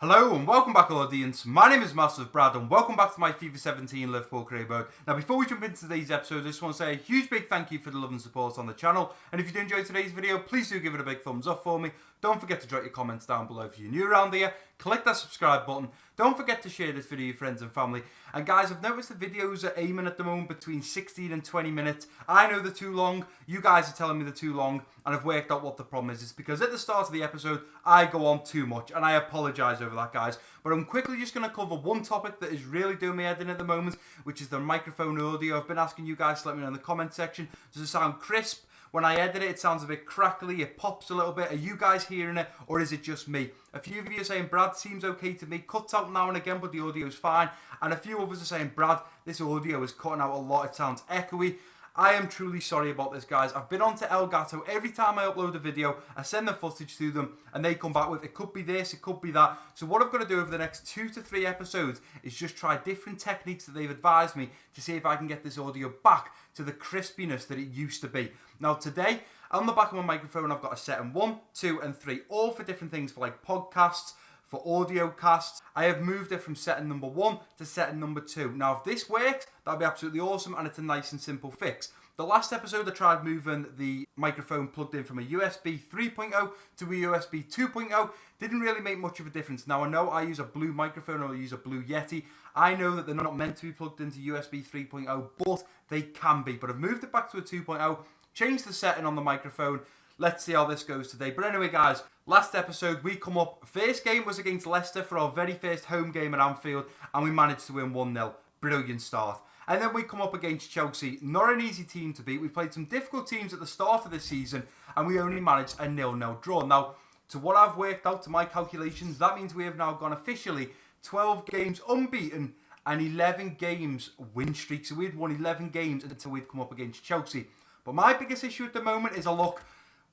Hello and welcome back, audience. My name is MassiveBrad and welcome back to my FIFA 17 Liverpool career mode. Now, before we jump into today's episode, I just want to say a huge big thank you for the love and support on the channel. And if you do enjoy today's video, please do give it a big thumbs up for me. Don't forget to drop your comments down below if you're new around here. Click that subscribe button. Don't forget to share this video with your friends and family. And guys, I've noticed the videos are aiming at the moment between 16 and 20 minutes. I know they're too long. You guys are telling me they're too long. And I've worked out what the problem is. It's because at the start of the episode, I go on too much. And I apologise over that, guys. But I'm quickly just going to cover one topic that is really doing me head in at the moment, which is the microphone audio. I've been asking you guys to let me know in the comment section. Does it sound crisp? When I edit it, it sounds a bit crackly, it pops a little bit. Are you guys hearing it, or is it just me? A few of you are saying, Brad, seems okay to me. Cuts out now and again, but the audio is fine. And a few others are saying, Brad, this audio is cutting out a lot. It sounds echoey. I am truly sorry about this, guys. I've been on to Elgato. Every time I upload a video, I send the footage to them, and they come back with, it could be this, it could be that. So what I've got to do over the next 2 to 3 episodes is just try different techniques that they've advised me to see if I can get this audio back to the crispiness that it used to be. Now, today, on the back of my microphone, I've got a setting 1, 2, and 3, all for different things, for like podcasts, for audio casts. I have moved it from setting number 1 to setting number 2. Now, if this works, that'll be absolutely awesome, and it's a nice and simple fix. The last episode, I tried moving the microphone plugged in from a USB 3.0 to a USB 2.0. Didn't really make much of a difference. Now, I know I use a blue microphone or I use a blue Yeti. I know that they're not meant to be plugged into USB 3.0, but they can be. But I've moved it back to a 2.0, changed the setting on the microphone. Let's see how this goes today. But anyway, guys, last episode, we come up. First game was against Leicester for our very first home game at Anfield, and we managed to win 1-0. Brilliant start. And then we come up against Chelsea. Not an easy team to beat. We played some difficult teams at the start of this season, and we only managed a 0-0 draw. Now, to what I've worked out, to my calculations, that means we have now gone officially 12 games unbeaten and 11 games win streak. So we'd won 11 games until we'd come up against Chelsea. But my biggest issue at the moment is a look.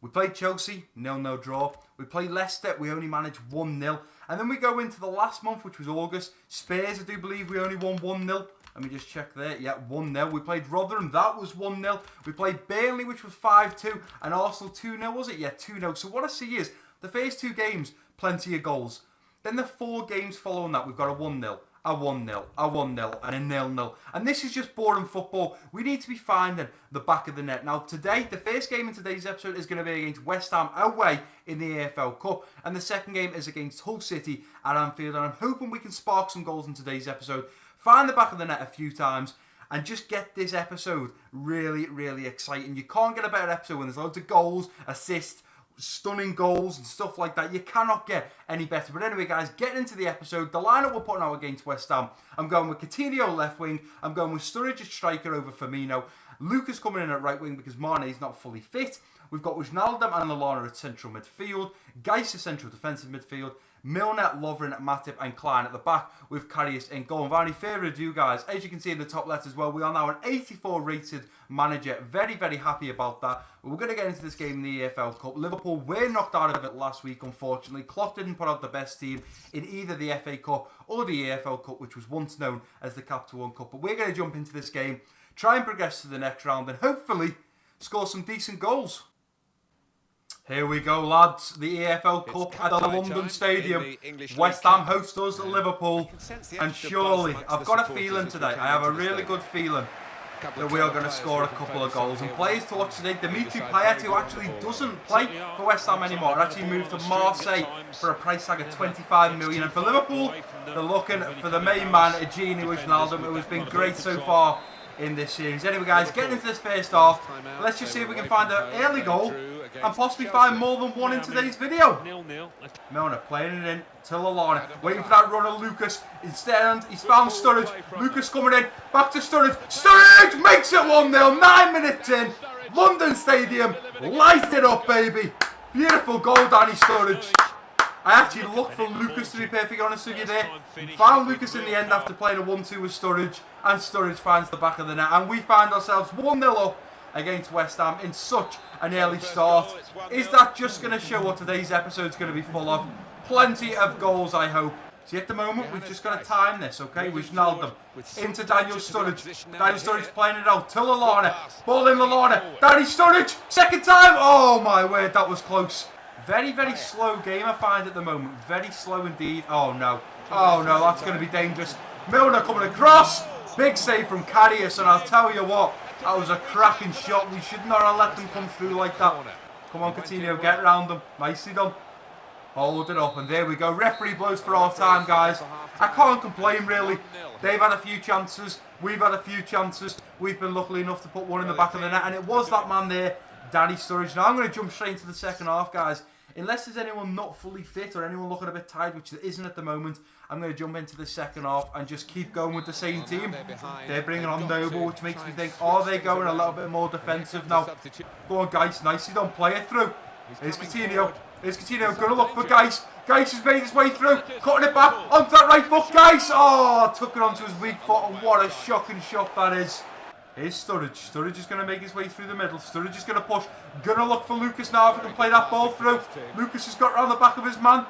We played Chelsea, 0-0 draw. We played Leicester, we only managed 1-0. And then we go into the last month, which was August. Spurs, I do believe we only won 1-0. Let me just check there. Yeah, 1-0. We played Rotherham. That was 1-0. We played Burnley, which was 5-2. And Arsenal 2-0, was it? Yeah, 2-0. So what I see is, the first 2 games, plenty of goals. Then the 4 games following that, we've got a 1-0, a 1-0, a 1-0, and a 0-0. And this is just boring football. We need to be finding the back of the net. Now, today, the first game in today's episode is going to be against West Ham away in the AFL Cup. And the second game is against Hull City at Anfield. And I'm hoping we can spark some goals in today's episode. Find the back of the net a few times and just get this episode really, really exciting. You can't get a better episode when there's loads of goals, assists, stunning goals and stuff like that. You cannot get any better. But anyway, guys, getting into the episode, the lineup we're putting out against West Ham, I'm going with Coutinho left wing. I'm going with Sturridge as striker over Firmino. Lucas coming in at right wing because Mane's not fully fit. We've got Wijnaldum and Lallana at central midfield. Geis at central defensive midfield. Milner, Lovren, Matip and Klein at the back with Karius in goal. And without any further ado, guys, as you can see in the top left as well, we are now an 84 rated manager. Very, very happy about that. But we're going to get into this game in the EFL Cup. Liverpool were knocked out of it last week, unfortunately. Klopp didn't put out the best team in either the FA Cup or the EFL Cup, which was once known as the Capital One Cup. But we're going to jump into this game, try and progress to the next round, and hopefully score some decent goals. Here we go, lads. The EFL Cup at the London Stadium. West Ham host us at Liverpool. And surely, I've got a feeling today, I have a really good feeling that we are going to score a couple of goals. And players to watch today, Dimitri Payet, who actually doesn't play for West Ham anymore, actually moved to Marseille for a price tag of 25 million. And for Liverpool, they're looking for the main man, Gini Wijnaldum, who has been great so far in this series. Anyway, guys, getting into this first half, let's just see if we can find an early goal and possibly find more than one in today's video. Milner playing it in to Lallana, waiting for that run of Lucas. Instead, he's found Sturridge. Lucas coming in, back to Sturridge. Sturridge makes it 1-0, 9 minutes in. London Stadium, light it up, baby. Beautiful goal, Danny Sturridge. I actually looked for Lucas, to be perfectly honest with you there. Found Lucas in the end after playing a 1-2 with Sturridge. And Sturridge finds the back of the net. And we find ourselves 1-0 up against West Ham in such an early start. Is that just going to show what today's episode is going to be full of? Plenty of goals, I hope. See, at the moment, we've just got to time this, okay? Wijnaldum into Daniel Sturridge. Daniel Sturridge playing it out to Lallana. Ball in Lallana. Danny Sturridge, second time. Oh, my word, that was close. Very, very slow game I find at the moment. Very slow indeed. Oh no. Oh no, that's going to be dangerous. Milner coming across. Big save from Karius, and I'll tell you what, that was a cracking shot. We should not have let them come through like that. Come on, Coutinho, get round them. Nicely done. Hold it up, and there we go. Referee blows for half time, guys. I can't complain, really. They've had a few chances. We've had a few chances. We've been lucky enough to put one in the back of the net, and it was that man there, Danny Sturridge. Now I'm going to jump straight into the second half, guys. Unless there's anyone not fully fit or anyone looking a bit tired, which there isn't at the moment, I'm going to jump into the second half and just keep going with the same team. They're bringing on Noble, which makes me think, are they going a little bit more defensive now? Go on, guys. Nicely done. Play it through. Here's Coutinho. Here's Coutinho. Going to look for Geis. Geis has made his way through. Cutting it back onto that right foot. Geis. Oh, took it onto his weak foot. And what a shocking shot that is. Here's Sturridge. Sturridge is going to make his way through the middle. Sturridge is going to push. Going to look for Lucas now if he can play that ball through. Lucas has got round the back of his man.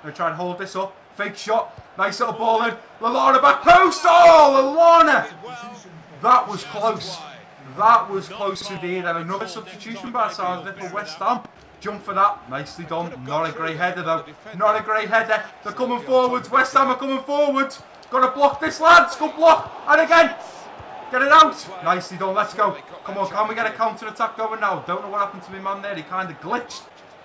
Going to try and hold this up. Fake shot. Nice little ball in. Lallana back post. Oh, Lallana. That was close. That was close indeed. And another substitution by the sounds of it for West Ham. Jump for that. Nicely done. Not a great header though. Not a great header. They're coming forwards. West Ham are coming forwards. Got to block this, lads. Good block. And again. Get it out. Nicely done. Let's go. Come on. Can we get a counter-attack going now? Don't know what happened to my man there. He kind of glitched.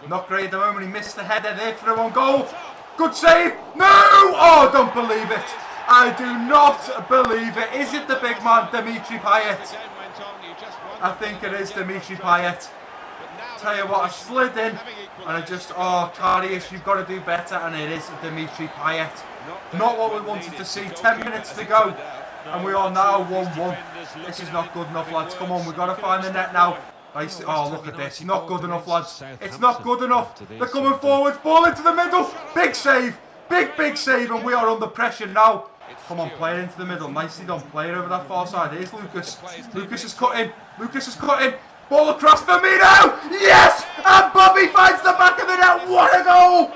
Not great at the moment. He missed the header there. Through on goal. Good save. No. Oh, don't believe it. I do not believe it. Is it the big man, Dimitri Payet? I think it is Dimitri Payet. Tell you what, I slid in and I just, oh, Karius, you've got to do better, and it is Dimitri Payet. Not what we wanted to see. 10 minutes to go, and we are now 1-1. This is not good enough, lads. Come on, we've got to find the net now. Nice. Oh, look at this. Not good enough, lads. It's not good enough. They're coming forwards. Ball into the middle. Big save. Big save, and we are under pressure now. Come on, play it into the middle. Nicely done. Play it over that far side. Here's Lucas. Lucas is cutting. Lucas is cutting. Ball across for Firmino. Yes! And Bobby finds the back of the net. What a goal!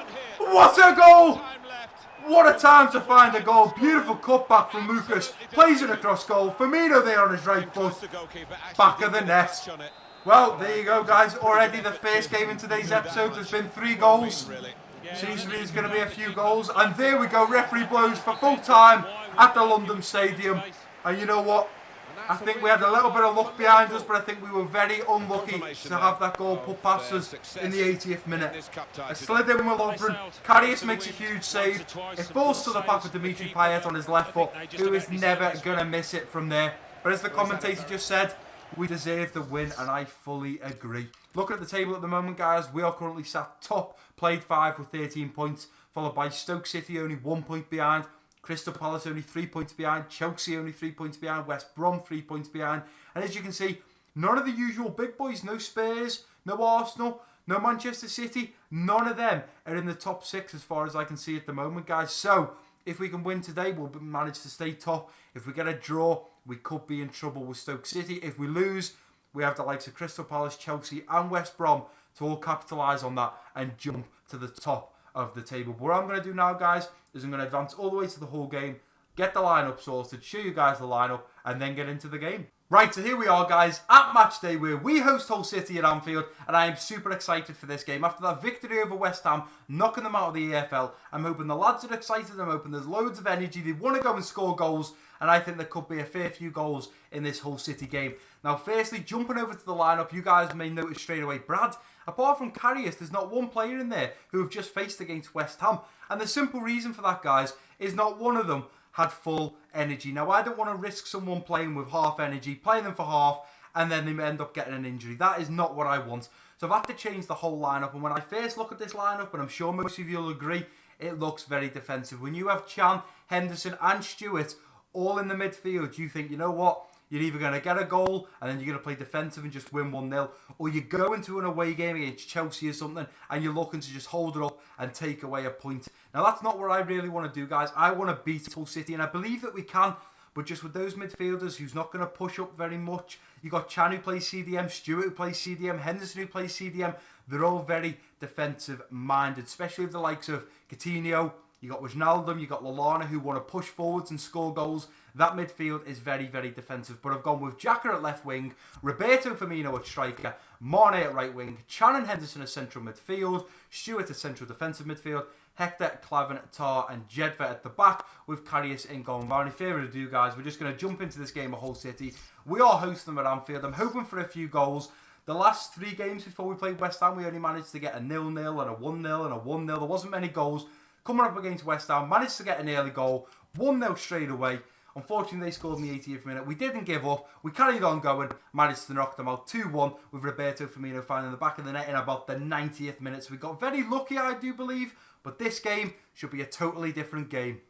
What a goal! What a time to find a goal. Beautiful cutback from Lucas. Plays it across goal. Firmino there on his right foot. Back of the net. Well, there you go, guys. Already the first game in today's episode. There's been 3 goals. Seems to me there's going to be a few goals. And there we go. Referee blows for full time at the London Stadium. And you know what? I think we had a little bit of luck behind us, but I think we were very unlucky to have that goal put past us in the 80th minute. I slid in with Lovren. Karius makes a huge save. It falls to the path of Dimitri Payet on his left foot, who is never going to miss it from there. But as the commentator just said, we deserve the win, and I fully agree. Looking at the table at the moment, guys, we are currently sat top, played 5 with 13 points, followed by Stoke City only 1 point behind, Crystal Palace only 3 points behind, Chelsea only 3 points behind, West Brom 3 points behind, and as you can see, none of the usual big boys, no Spurs, no Arsenal, no Manchester City, none of them are in the top 6 as far as I can see at the moment, guys. So, if we can win today, we'll manage to stay top. If we get a draw, we could be in trouble with Stoke City. If we lose, we have the likes of Crystal Palace, Chelsea and West Brom to all capitalise on that and jump to the top of the table. But what I'm going to do now, guys, is I'm going to advance all the way to the whole game, get the lineup sorted, show you guys the lineup, and then get into the game. Right, so here we are, guys, at match day where we host Hull City at Anfield, and I am super excited for this game. After that victory over West Ham, knocking them out of the EFL, I'm hoping the lads are excited, I'm hoping there's loads of energy, they want to go and score goals, and I think there could be a fair few goals in this Hull City game. Now, firstly, jumping over to the lineup, you guys may notice straight away, Brad, apart from Karius, there's not one player in there who have just faced against West Ham. And the simple reason for that, guys, is not one of them had full energy. Now, I don't want to risk someone playing with half energy, playing them for half, and then they end up getting an injury. That is not what I want. So I've had to change the whole lineup. And when I first look at this lineup, and I'm sure most of you will agree, it looks very defensive. When you have Chan, Henderson, and Stewart all in the midfield, you think, you know what? You're either going to get a goal and then you're going to play defensive and just win 1-0, or you go into an away game against Chelsea or something and you're looking to just hold it up and take away a point. Now, that's not what I really want to do, guys. I want to beat Hull City, and I believe that we can, but just with those midfielders who's not going to push up very much. You got Chan who plays CDM, Stewart who plays CDM, Henderson who plays CDM. They're all very defensive-minded, especially with the likes of Coutinho, You got Wijnaldum, you got Lallana, who want to push forwards and score goals. That midfield is very, very defensive. But I've gone with Xhaka at left wing, Roberto Firmino at striker, Mane at right wing, Cannon Henderson at central midfield, Stewart at central defensive midfield, Hector, Klavan, Tar and Jedva at the back with Karius in goal. Without any further ado, guys, we're just going to jump into this game of Hull City. We are hosting them at Anfield. I'm hoping for a few goals. The last 3 games before we played West Ham, we only managed to get a 0-0 and a 1-0 and a 1-0. There wasn't many goals. Coming up against West Ham, managed to get an early goal, 1-0 straight away. Unfortunately, they scored in the 80th minute. We didn't give up. We carried on going, managed to knock them out 2-1 with Roberto Firmino finding the back of the net in about the 90th minute. So we got very lucky, I do believe. But this game should be a totally different game.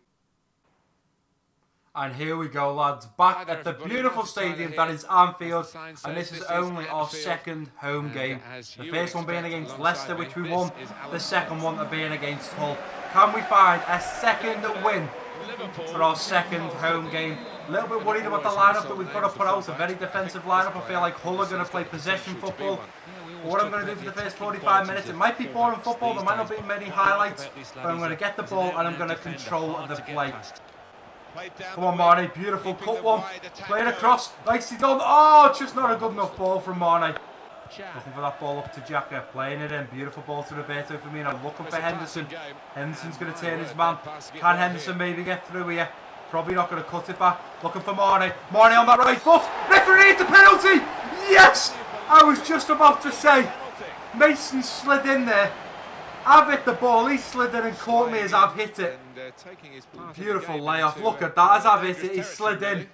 And here we go, lads. Back at the beautiful stadium that is Anfield. And this is only our second home game. The first one being against Leicester, which we won. The second one being against Hull. Can we find a second win for our second home game? A little bit worried about the lineup that we've got to put out. A very defensive lineup. I feel like Hull are going to play possession football. But what I'm going to do for the first 45 minutes, it might be boring football. There might not be many highlights. But I'm going to get the ball and I'm going to control the play. Come on, Mane. Beautiful. Cut one. Play it across. Nicely done. Oh, just not a good enough ball from Mane. Looking for that ball up to Xhaka. Playing it in. Beautiful ball to Roberto Firmino. Looking for Henderson. Henderson's going to turn his man. Can Henderson maybe get through here? Probably not going to cut it back. Looking for Mane. Mane on that right foot. Referee, it's a penalty. Yes! I was just about to say. Mason slid in there. I've hit the ball. He slid in and caught me as I've hit it. Beautiful layoff. Look at that. As I've hit it, he slid in.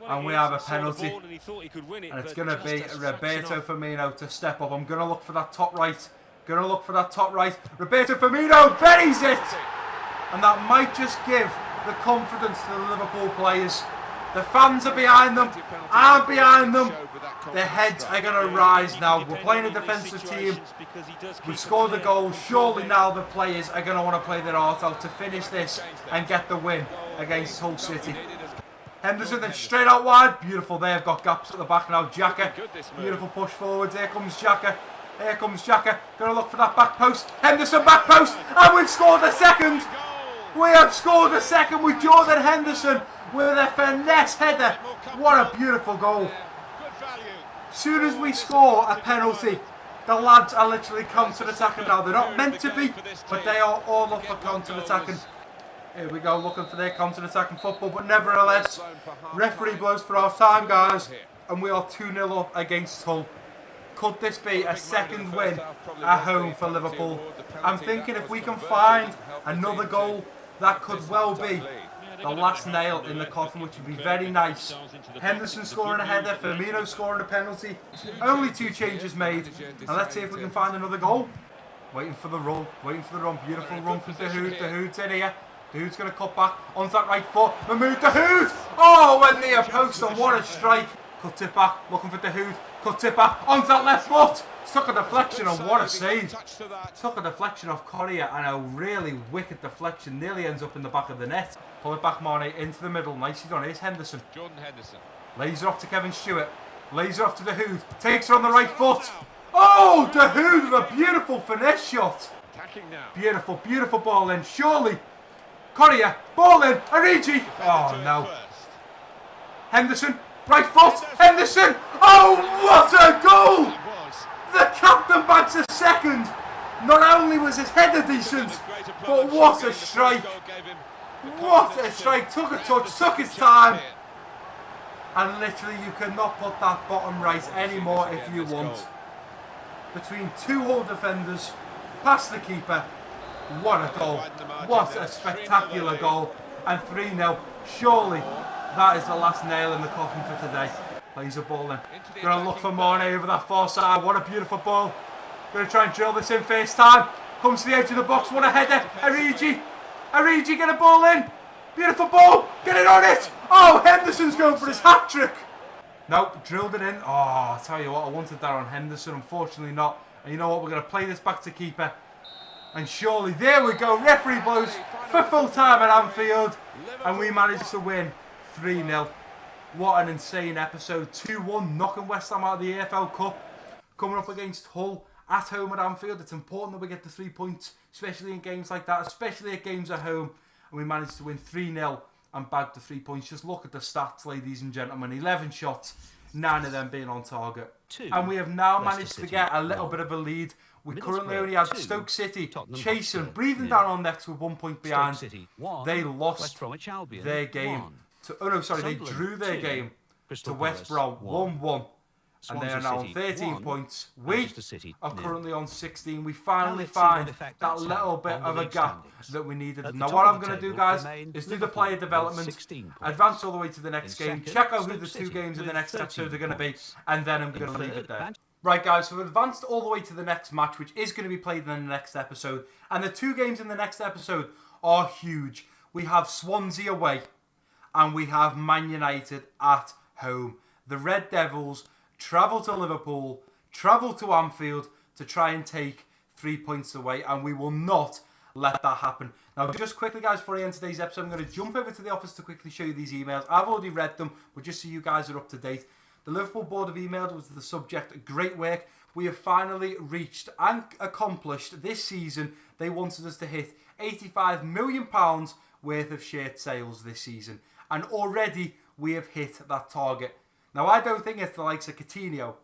And we have a penalty. And it's going to be Roberto Firmino to step up. I'm going to look for that top right. Going to look for that top right. Roberto Firmino buries it. And that might just give the confidence to the Liverpool players. The fans are behind them. I'm behind them. Their heads are going to rise now. We're playing a defensive team. We've scored a goal. Surely now the players are going to want to play their heart out to finish this and get the win against Hull City. Henderson then straight out wide. Beautiful. They've got gaps at the back now. Xhaka. Beautiful push forwards. Here comes Xhaka. Here comes Xhaka. Going to look for that back post. Henderson back post. And we've scored a second. We have scored a second with Jordan Henderson with a finesse header. What a beautiful goal. As soon as we score a penalty, the lads are literally counter-attacking now. They're not meant to be, but they are all up for counter-attacking. Here we go, looking for their counter-attacking football, but nevertheless, referee blows for half-time, guys, and we are 2-0 up against Hull. Could this be a second win at home for Liverpool? I'm thinking if we can find another goal, that could well be the last nail in the coffin, which would be very nice. Henderson scoring a header, Firmino scoring a penalty. Only 2 changes made. And let's see if we can find another goal. Waiting for the run, waiting for the run. Beautiful run from Dahoud. Dahoud's in here. Dahoud's going to cut back onto that right foot. Mahmoud Dahoud! Oh, went near post, and what a strike. Cut it back, looking for Dahoud. Cut it back onto that left foot. Took a deflection, and what a save. Took a deflection off Correa, and a really wicked deflection. Nearly ends up in the back of the net. Pull it back, Mane, into the middle. Nicely done. Here's Henderson. Jordan Henderson. Lays it off to Kevin Stewart. Lays it off to Dahoud. Takes her on the right foot. Oh, Dahoud with a beautiful finesse shot. Beautiful, beautiful ball in. Surely. Correa. Ball in. Origi. Oh, no. Henderson. Right foot. Henderson. Oh, what a goal. The captain bags a second. Not only was his header decent, but what a strike. What a strike. Took a touch, took his time. And literally you cannot put that bottom right anymore if you want. Between 2 Hull defenders, past the keeper. What a goal. What a spectacular goal. And 3-0. Surely that is the last nail in the coffin for today. Plays a ball in. Going to look for Mane over that far side. What a beautiful ball. Going to try and drill this in first time. Comes to the edge of the box. What a header. Origi. Origi, get a ball in. Beautiful ball. Get it on it. Oh, Henderson's going for his hat-trick. Nope, drilled it in. Oh, I'll tell you what, I wanted that on Henderson. Unfortunately not. And you know what, we're going to play this back to keeper. And surely, there we go. Referee blows for full time at Anfield. And we managed to win 3-0. What an insane episode. 2-1, knocking West Ham out of the AFL Cup. Coming up against Hull at home at Anfield. It's important that we get the 3 points, especially in games like that, especially at games at home. and we managed to win 3-0 and bag the 3 points. Just look at the stats, ladies and gentlemen. 11 shots, 9 of them being on target. And we have now managed to get a little bit of a lead. We currently only have Stoke City chasing, breathing down on necks with 1 point behind. They lost their game. They drew their game to West Brom 1-1. And they are now on 13 points. We are currently on 16. We finally find that little bit of a gap that we needed. Now what I'm going to do, guys, is do the player development, advance all the way to the next game, check out who the 2 games in the next episode are going to be, and then I'm going to leave it there. Right, guys, so we've advanced all the way to the next match, which is going to be played in the next episode. And the 2 games in the next episode are huge. We have Swansea away, and we have Man United at home. The Red Devils travel to Liverpool, travel to Anfield to try and take 3 points away, and we will not let that happen. Now, just quickly, guys, before I end today's episode, I'm going to jump over to the office to quickly show you these emails. I've already read them, but just so you guys are up to date. The Liverpool board have emailed with the subject, great work. We have finally reached and accomplished this season. They wanted us to hit £85 million worth of shirt sales this season. And already we have hit that target. Now, I don't think it's the likes of Coutinho,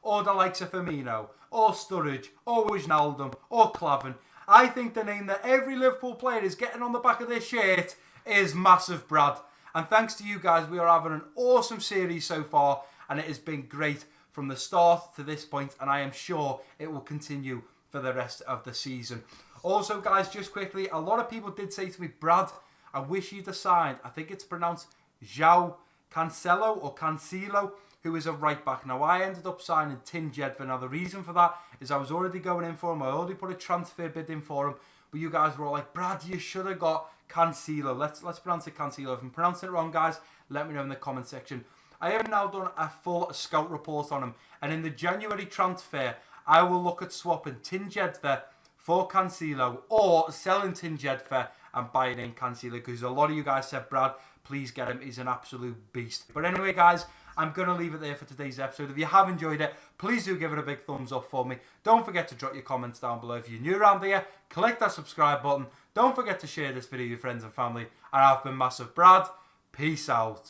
or the likes of Firmino, or Sturridge, or Wijnaldum, or Klavan. I think the name that every Liverpool player is getting on the back of their shirt is MassiveBrad. And thanks to you guys, we are having an awesome series so far, and it has been great from the start to this point, and I am sure it will continue for the rest of the season. Also, guys, just quickly, a lot of people did say to me, Brad, I wish you'd have signed, I think it's pronounced João Cancelo, who is a right back. Now, I ended up signing Tin Jedva. Now, the reason for that is I was already going in for him. I already put a transfer bid in for him. But you guys were all like, Brad, you should have got Cancelo. Let's pronounce it Cancelo. If I'm pronouncing it wrong, guys, let me know in the comment section. I have now done a full scout report on him. And in the January transfer, I will look at swapping Tin Jedva for Cancelo, or selling Tin Jedva and buying in Cancelo, because a lot of you guys said, Brad, please get him. He's an absolute beast. But anyway, guys, I'm going to leave it there for today's episode. If you have enjoyed it, please do give it a big thumbs up for me. Don't forget to drop your comments down below. If you're new around here, click that subscribe button. Don't forget to share this video with your friends and family. And I've been MassiveBrad. Peace out.